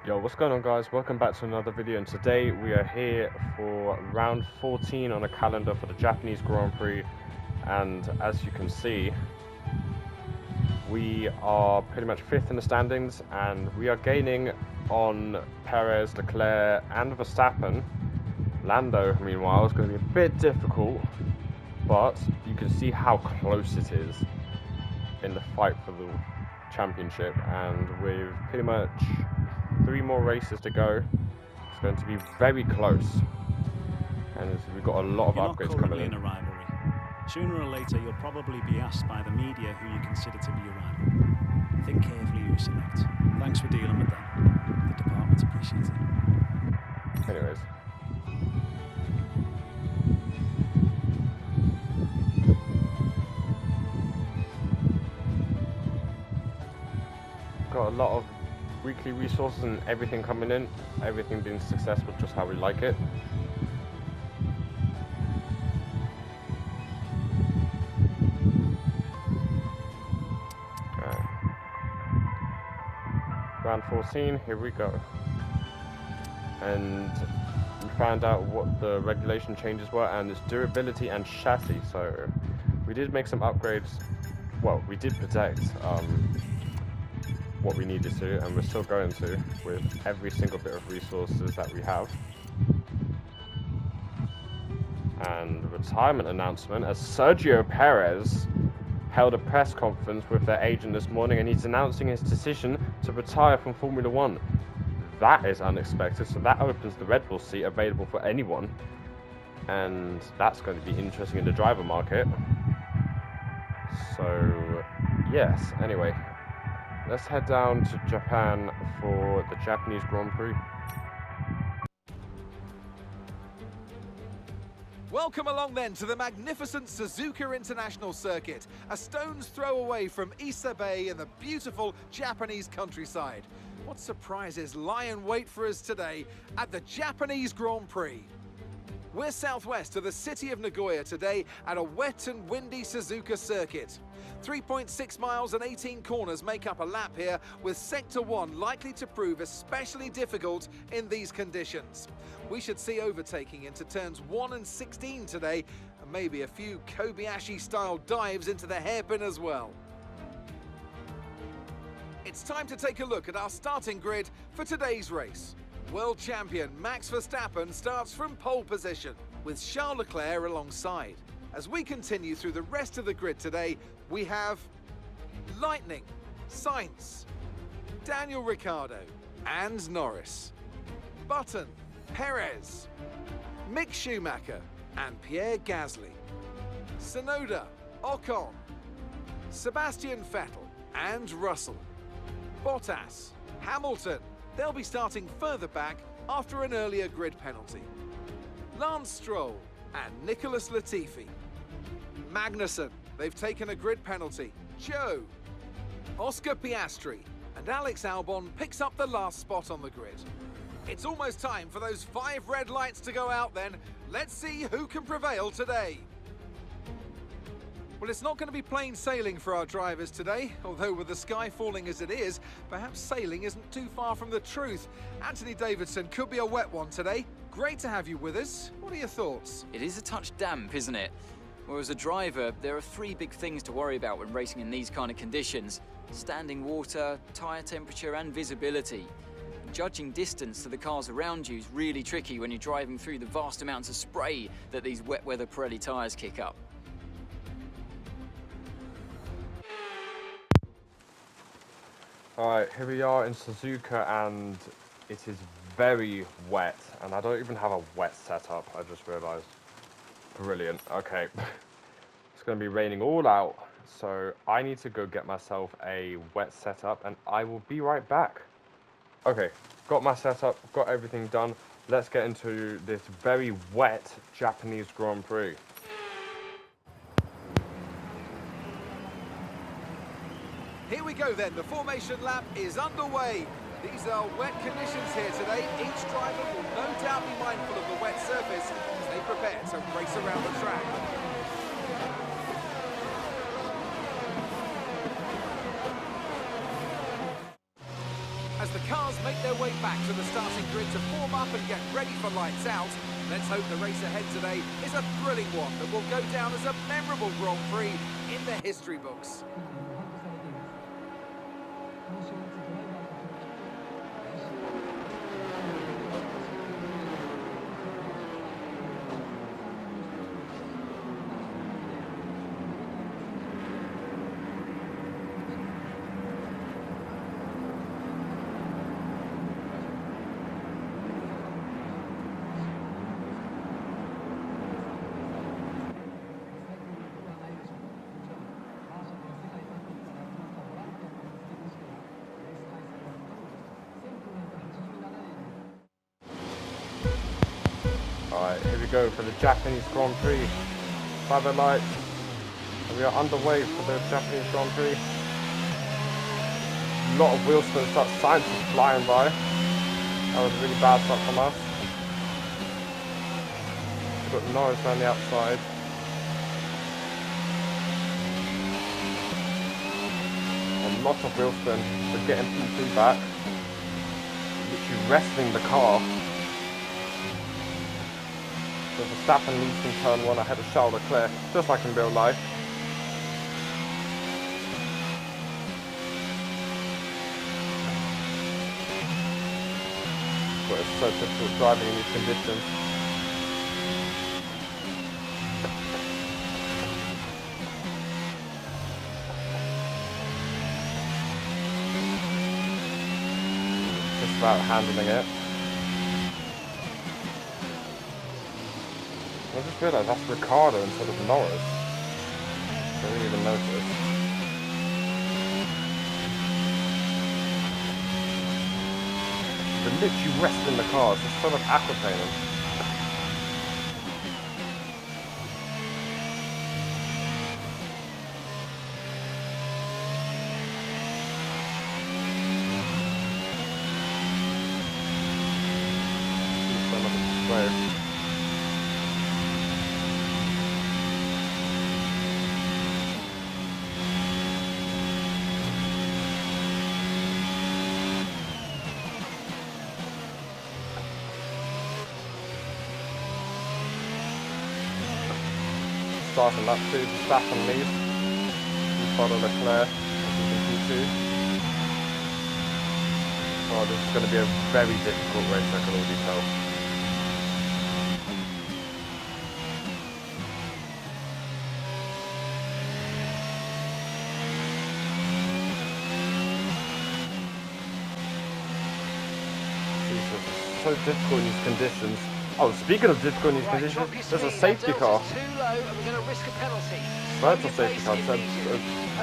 Yo, what's going on, guys? Welcome back to another video, and today we are here for round 14 on the calendar for the Japanese Grand Prix. And as you can see, we are pretty much 5th in the standings, and we are gaining on Perez, Leclerc and Verstappen. Lando, meanwhile, is going to be a bit difficult, but you can see how close it is in the fight for the championship, and with pretty much 3 more races to go, it's going to be very close, and we've got a lot of upgrades coming in. A rivalry. Sooner or later, you'll probably be asked by the media who you consider to be your rival. Think carefully who you select. Thanks for dealing with that. The department appreciates it. Anyways. Got a lot of weekly resources and everything coming in, everything being successful just how we like it. Round 14, here we go. And we found out what the regulation changes were, and it's durability and chassis. So we did make some upgrades. Well, we did protect what we needed to, and we're still going to with every single bit of resources that we have. And retirement announcement, as Sergio Perez held a press conference with their agent this morning, and he's announcing his decision to retire from Formula One. That is unexpected, so that opens the Red Bull seat available for anyone, and that's going to be interesting in the driver market. So yes, anyway, let's head down to Japan for the Japanese Grand Prix. Welcome along then to the magnificent Suzuka International Circuit, a stone's throw away from Ise Bay in the beautiful Japanese countryside. What surprises lie in wait for us today at the Japanese Grand Prix? We're southwest of the city of Nagoya today at a wet and windy Suzuka circuit. 3.6 miles and 18 corners make up a lap here, with Sector 1 likely to prove especially difficult in these conditions. We should see overtaking into turns 1 and 16 today, and maybe a few Kobayashi-style dives into the hairpin as well. It's time to take a look at our starting grid for today's race. World champion Max Verstappen starts from pole position, with Charles Leclerc alongside. As we continue through the rest of the grid today, we have Lightning, Sainz, Daniel Ricciardo and Norris, Button, Perez, Mick Schumacher and Pierre Gasly, Tsunoda, Ocon, Sebastian Vettel and Russell, Bottas, Hamilton. They'll be starting further back after an earlier grid penalty. Lance Stroll and Nicholas Latifi. Magnussen, they've taken a grid penalty. Joe, Oscar Piastri and Alex Albon picks up the last spot on the grid. It's almost time for those 5 red lights to go out then. Let's see who can prevail today. Well, it's not going to be plain sailing for our drivers today, although with the sky falling as it is, perhaps sailing isn't too far from the truth. Anthony Davidson, could be a wet one today. Great to have you with us. What are your thoughts? It is a touch damp, isn't it? Well, as a driver, there are 3 big things to worry about when racing in these kind of conditions: standing water, tyre temperature and visibility. Judging distance to the cars around you is really tricky when you're driving through the vast amounts of spray that these wet weather Pirelli tyres kick up. Alright, here we are in Suzuka, and it is very wet, and I don't even have a wet setup, I just realised. Brilliant. Okay. It's going to be raining all out, so I need to go get myself a wet setup, and I will be right back. Okay, got my setup, got everything done. Let's get into this very wet Japanese Grand Prix. Here we go then, the formation lap is underway. These are wet conditions here today. Each driver will no doubt be mindful of the wet surface as they prepare to race around the track. As the cars make their way back to the starting grid to form up and get ready for lights out, let's hope the race ahead today is a thrilling one that will go down as a memorable Grand Prix in the history books. Alright, here we go for the Japanese Grand Prix. Father lights. We are underway for the Japanese Grand Prix. A lot of wheel spins, start science is flying by. That was a really bad start from us. We've got Norris on the outside. A lot of wheel spin. We're getting P2 back. Literally wrestling the car. So Verstappen leads in turn 1 ahead of Charles Leclerc, just like in real life. But it's so difficult driving in these conditions. Just about handling it. I just realised that's Ricciardo instead of Norris. I didn't even notice. They're literally wrestling the cars. There's so much aquaplaning. So much display. Starting lap 2, Verstappen leads. We follow Leclerc, as you can see too. Oh, this is going to be a very difficult race, I can already tell. Jesus, it's so difficult in these conditions. Oh, speaking of difficult in these conditions, there's a safety car. Virtual safety car. So,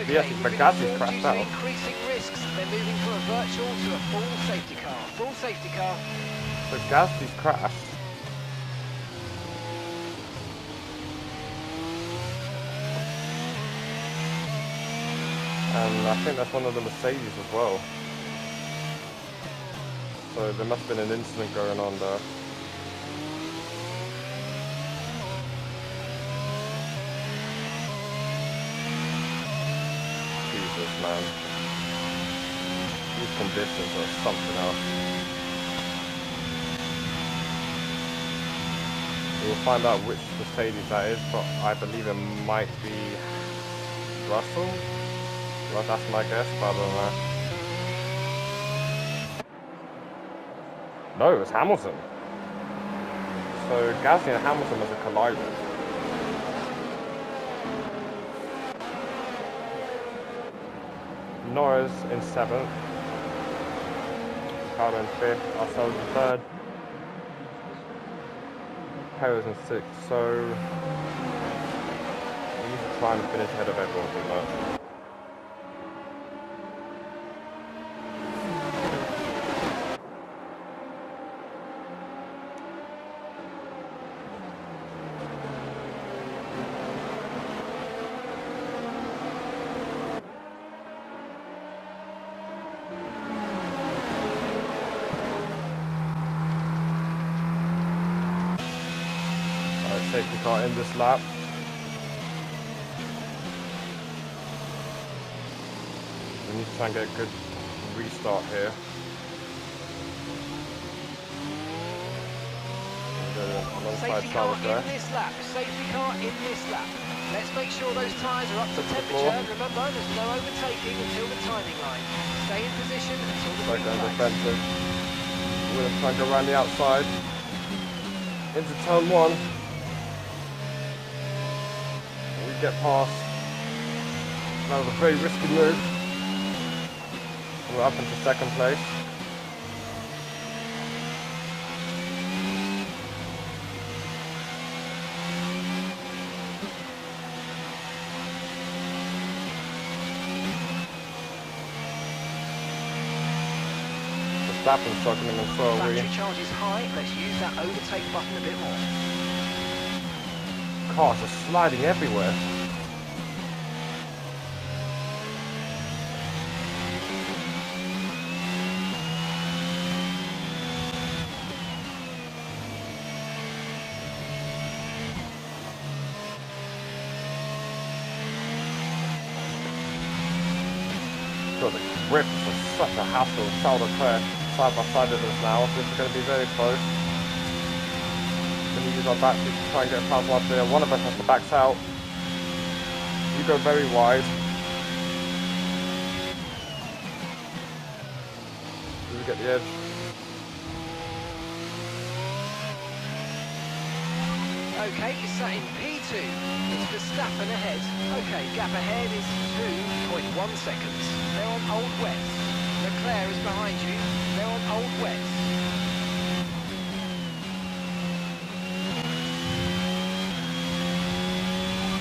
Bagassi's crashed out. Increasing risks. They're moving from a virtual to a full safety car. Full safety car. Bagassi's crashed. And I think that's one of the Mercedes as well. So there must have been an incident going on there. Jesus, man. These conditions are something else. We'll find out which Mercedes that is, but I believe it might be Russell. Well, that's my guess, but I don't know. No, it was Hamilton. So Gasly and Hamilton was a collider. Norris in 7th, Ricciardo in 5th, ourselves in 3rd, Perez in 6th, so we need to try and finish ahead of everyone pretty much. Safety car in this lap. We need to try and get a good restart here. Safety car in this lap. Safety car in this lap. Let's make sure those tyres are up to temperature. Remember, there's no overtaking until the timing line. Stay in position until the green flag. Defensive. We're going to try and go around the outside into turn 1. We get past. That was a very risky move. We're up into second place. Verstappen's struggling and so are we. Battery charge is high. Let's use that overtake button a bit more. Cars are sliding everywhere. The grip is such a hassle. Charles Leclerc side by side with us now. This is going to be very close. We're going to use our battery to try and get past one there. One of us has to back out. You go very wide. Do we get the edge? Okay, you're sat in P2. It's Verstappen ahead. Okay, gap ahead is 2.1 seconds. They're on old wets. Leclerc is behind you. They're on old wets.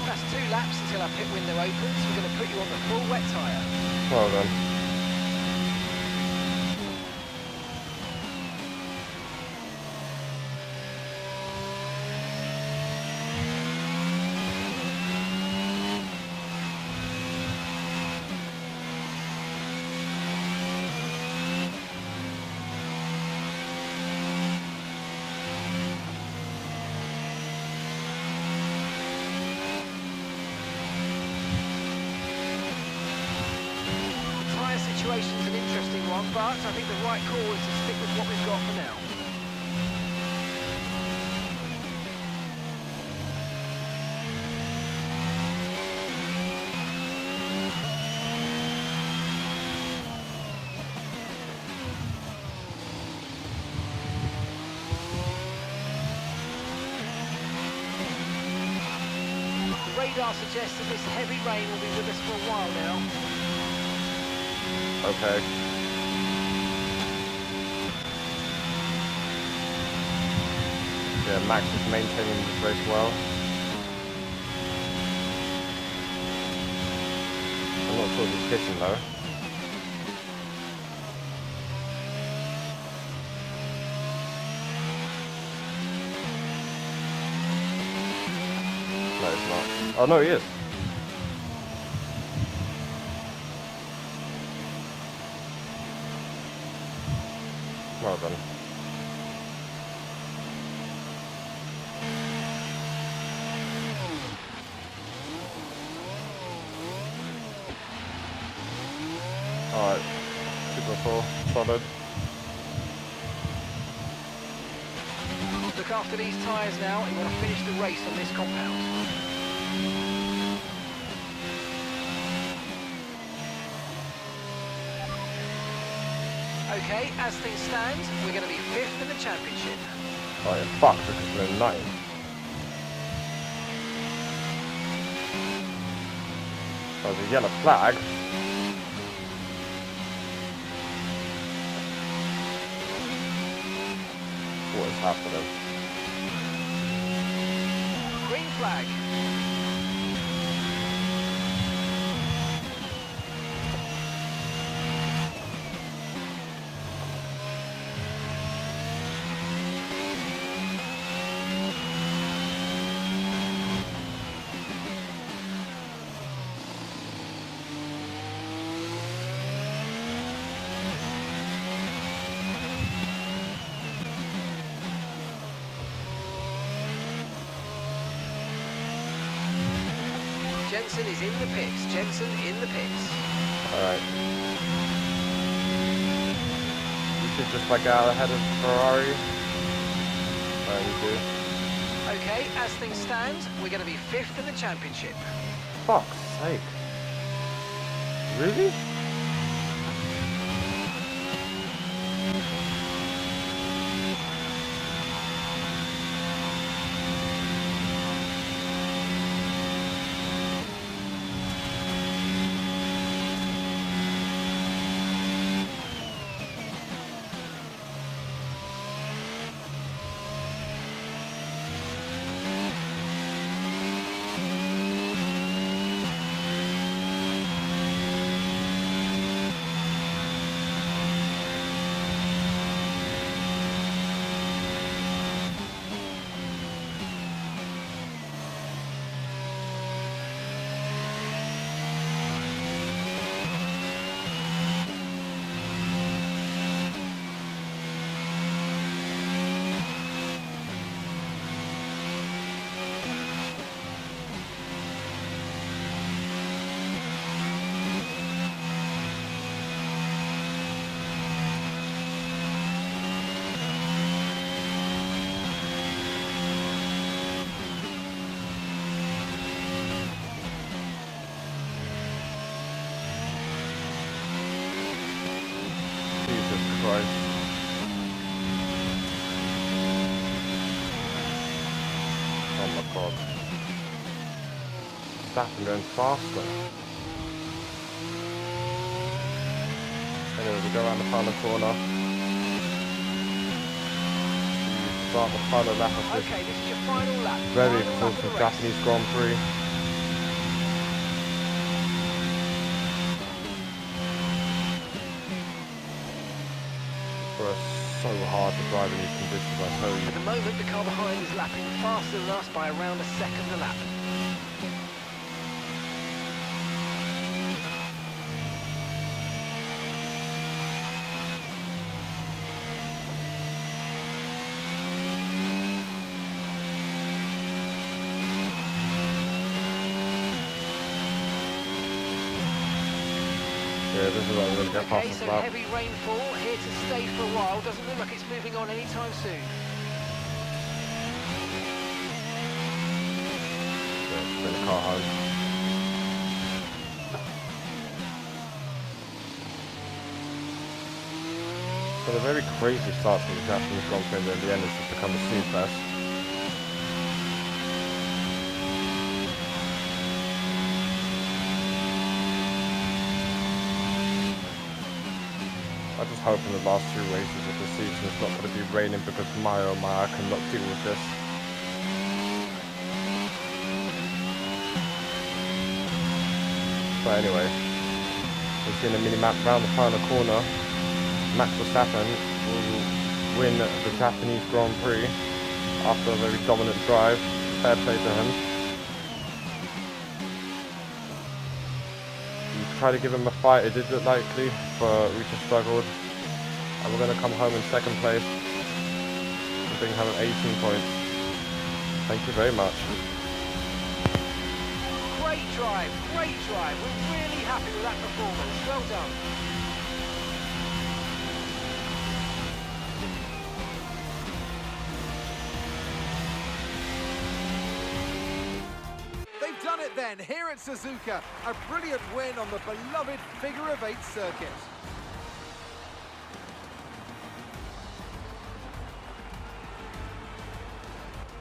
That's 2 laps until our pit window opens. We're going to put you on the full wet tyre. Well done. Situation's an interesting one, but I think the right call is to stick with what we've got for now. The radar suggests that this heavy rain will be with us for a while now. Okay. Yeah, Max is maintaining this race well. I'm not sure if he's pitching though. No, he's not. Oh no, he is. Well done. Alright, super full, solid. Look after these tyres now, and you want to finish the race on this compound. Okay, as things stand, we're going to be 5th in the championship. Oh yeah, fuck, because we're in 9th. Oh, the yellow flag. What is happening? Green flag. Jensen is in the pits. Jensen in the pits. Alright. You should just like get out ahead of Ferrari. Alright, you do. Okay, as things stand, we're going to be 5th in the championship. Fuck's sake. Really? Christ. Oh my god. Staffing going faster. Anyway, we go around the final corner. Start the final lap of this Okay, this is your final lap. very Final lap of the exhaustive race. Japanese Grand Prix. So hard to drive in these conditions, I tell At you. the moment, the car behind is lapping faster than us by around a second a lap. Yeah, this is like we're gonna get past Okay, this so lap. heavy rainfall here to stay for a while. Doesn't look like it's moving on anytime soon. Yeah, bring the car home. So the very crazy start to the Japanese Grand Prix, and then in the end it's just become a snooze fest. I just hope in the last two races of the season it's not going to be raining, because my oh my, I cannot deal with this. But anyway, we've seen a mini-map round the final corner. Max Verstappen will win the Japanese Grand Prix after a very dominant drive. Fair play to him. We tried to give him a fight, it did look likely, but we just struggled. And we're going to come home in second place and bring home 18 points. Thank you very much. Great drive, great drive. We're really happy with that performance. Well done. They've done it then, here at Suzuka. A brilliant win on the beloved figure-of-8 circuit.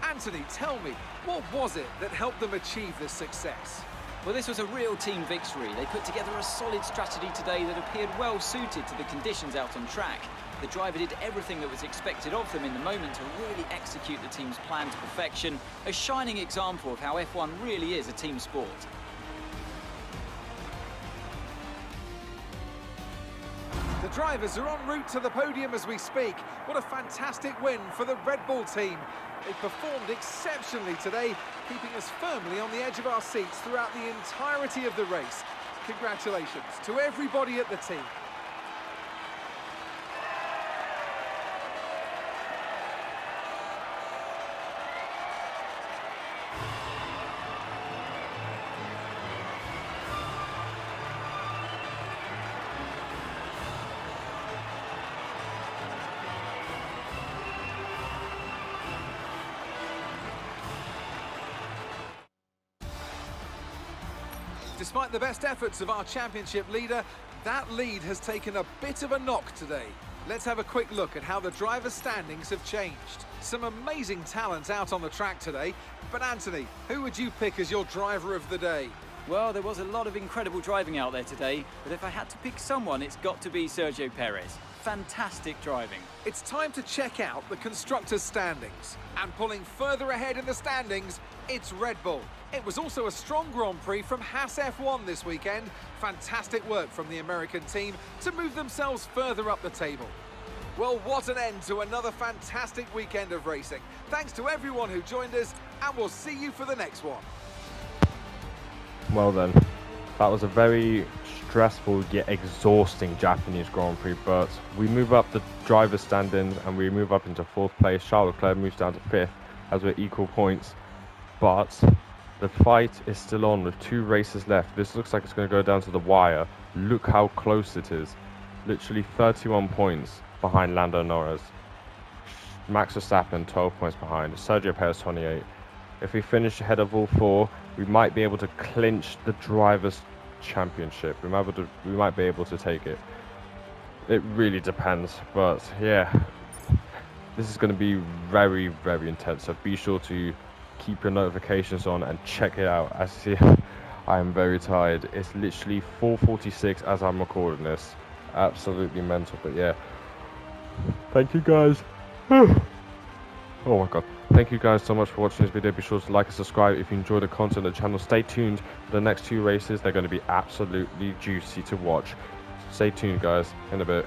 Anthony, tell me, what was it that helped them achieve this success? Well, this was a real team victory. They put together a solid strategy today that appeared well suited to the conditions out on track. The driver did everything that was expected of them in the moment to really execute the team's plan to perfection. A shining example of how F1 really is a team sport. The drivers are en route to the podium as we speak. What a fantastic win for the Red Bull team. They performed exceptionally today, keeping us firmly on the edge of our seats throughout the entirety of the race. Congratulations to everybody at the team. Despite the best efforts of our championship leader, that lead has taken a bit of a knock today. Let's have a quick look at how the driver's standings have changed. Some amazing talent out on the track today, but Anthony, who would you pick as your driver of the day? Well, there was a lot of incredible driving out there today, but if I had to pick someone, it's got to be Sergio Perez. Fantastic driving. It's time to check out the constructors' standings. And pulling further ahead in the standings, it's Red Bull. It was also a strong Grand Prix from Haas F1 this weekend. Fantastic work from the American team to move themselves further up the table. Well, what an end to another fantastic weekend of racing. Thanks to everyone who joined us, and we'll see you for the next one. Well then, that was a very stressful yet exhausting Japanese Grand Prix, but we move up the driver's standings and we move up into 4th place. Charles Leclerc moves down to 5th as we're equal points, but the fight is still on with 2 races left. This looks like it's going to go down to the wire. Look how close it is. Literally 31 points behind Lando Norris. Max Verstappen 12 points behind. Sergio Perez 28. If we finish ahead of all 4, we might be able to clinch the Drivers' Championship. We might be able to take it. It really depends, but yeah, this is going to be very, very intense. So be sure to keep your notifications on and check it out. As you see, I am very tired. It's literally 4:46 as I'm recording this. Absolutely mental, but yeah. Thank you guys. Oh my god. Thank you guys so much for watching this video. Be sure to like and subscribe if you enjoy the content of the channel. Stay tuned for the next 2 races. They're going to be absolutely juicy to watch. Stay tuned guys, in a bit.